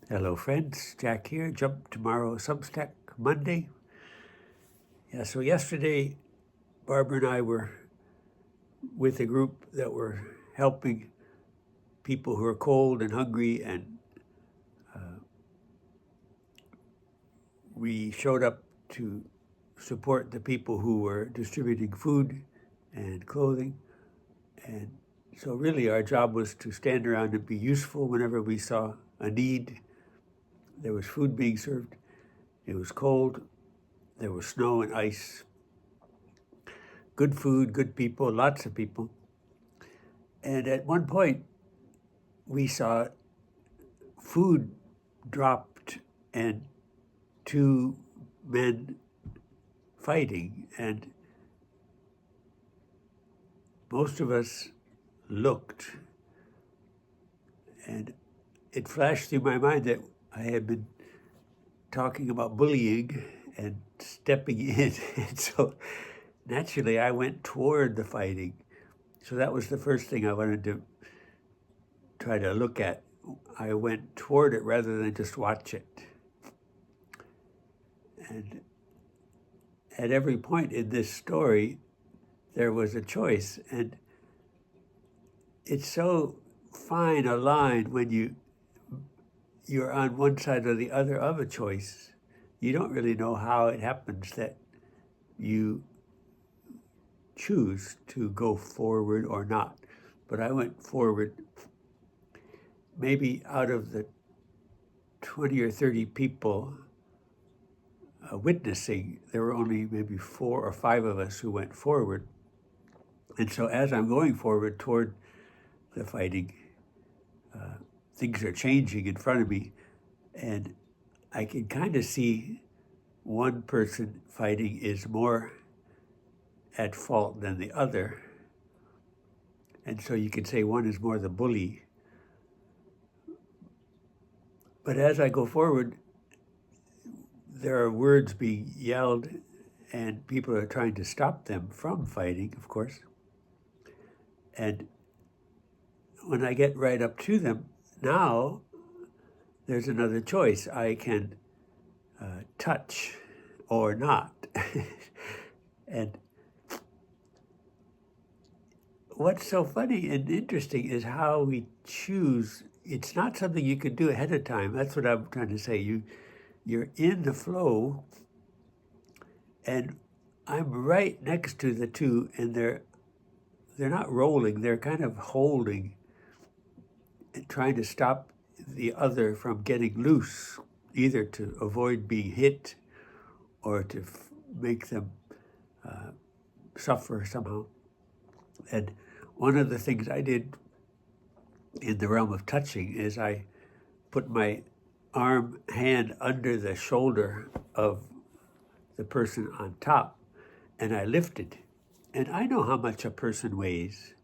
Hello, friends. Jack here. Jump tomorrow, Substack Monday. Yeah, so yesterday, Barbara and I were with a group that were helping people who are cold and hungry, and we showed up to support the people who were distributing food and clothing. And so, really, our job was to stand around and be useful whenever we saw a need. There was food being served, it was cold, there was snow and ice. Good food, good people, lots of people. And at one point, we saw food dropped and two men fighting. And most of us looked. And it flashed through my mind that I had been talking about bullying and stepping in. And so naturally, I went toward the fighting. So that was the first thing I wanted to try to look at. I went toward it rather than just watch it. And at every point in this story, there was a choice. And it's so fine a line when you're on one side or the other of a choice. You don't really know how it happens that you choose to go forward or not. But I went forward. Maybe out of the 20 or 30 people witnessing, there were only maybe 4 or 5 of us who went forward. And so as I'm going forward toward the fighting, things are changing in front of me, and I can kind of see one person fighting is more at fault than the other. And so you can say one is more the bully. But as I go forward, there are words being yelled, and people are trying to stop them from fighting, of course. And when I get right up to them, now there's another choice. I can touch or not. And what's so funny and interesting is how we choose. It's not something you can do ahead of time. That's what I'm trying to say. You're in the flow, and I'm right next to the two, and they're not rolling, they're kind of holding and trying to stop the other from getting loose, either to avoid being hit or to make them suffer somehow. And one of the things I did in the realm of touching is I put my hand under the shoulder of the person on top, and I lifted. And I know how much a person weighs,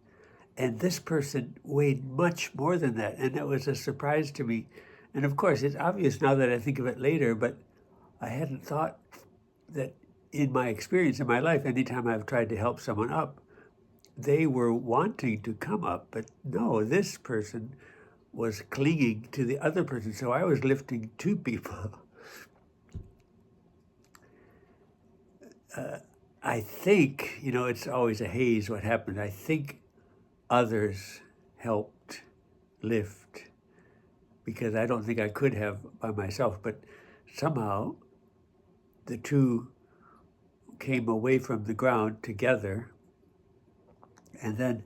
and this person weighed much more than that, and that was a surprise to me. And of course, it's obvious now that I think of it later, but I hadn't thought that in my experience in my life, anytime I've tried to help someone up, they were wanting to come up, but no, this person was clinging to the other person, so I was lifting two people. I think, it's always a haze what happened. I think others helped lift, because I don't think I could have by myself, but somehow the two came away from the ground together. And then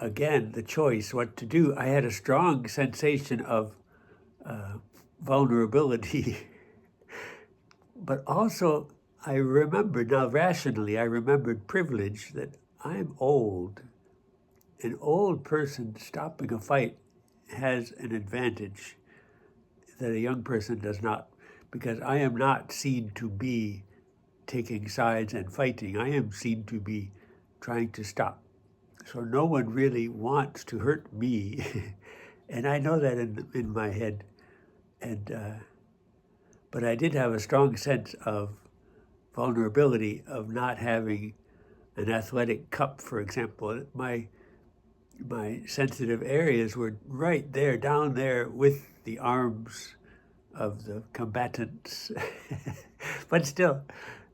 again, the choice what to do. I had a strong sensation of vulnerability, but also I remembered, now rationally, I remembered privilege, that I'm old. An old person stopping a fight has an advantage that a young person does not, because I am not seen to be taking sides and fighting. I am seen to be trying to stop. So no one really wants to hurt me. And I know that in my head. And but I did have a strong sense of vulnerability, of not having an athletic cup, for example. My sensitive areas were right there, down there with the arms of the combatants. But still,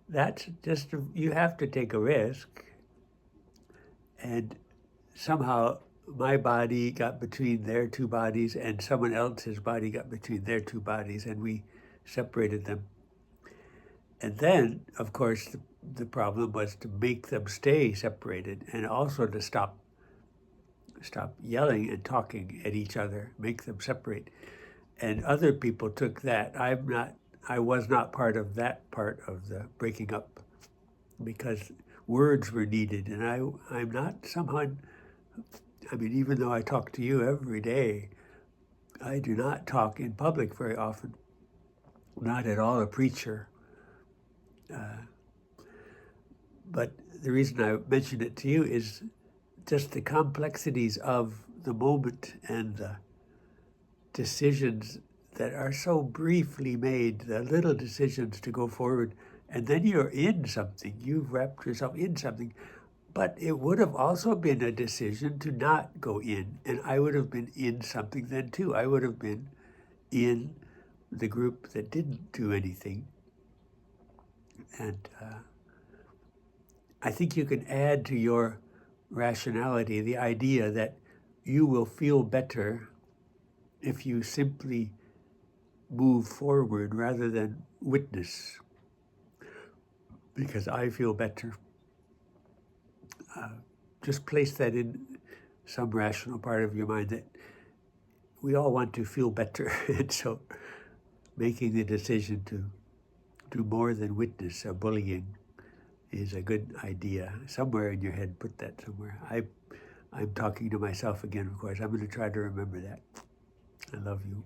that's just, you have to take a risk. And somehow my body got between their two bodies and someone else's body got between their two bodies, and we separated them. And then, of course, the problem was to make them stay separated and also to stop yelling and talking at each other, make them separate. And other people took that. I was not part of that part of the breaking up, because words were needed. And I'm not someone, I mean, even though I talk to you every day, I do not talk in public very often. Not at all a preacher. But the reason I mention it to you is just the complexities of the moment and the decisions that are so briefly made, the little decisions to go forward, and then you're in something, you've wrapped yourself in something. But it would have also been a decision to not go in, and I would have been in something then too. I would have been in the group that didn't do anything. And I think you can add to your rationality the idea that you will feel better if you simply move forward rather than witness, because I feel better. Just place that in some rational part of your mind, that we all want to feel better. And so making the decision to do more than witness a bullying is a good idea. Somewhere in your head, put that somewhere. I'm talking to myself again, of course. I'm going to try to remember that. I love you.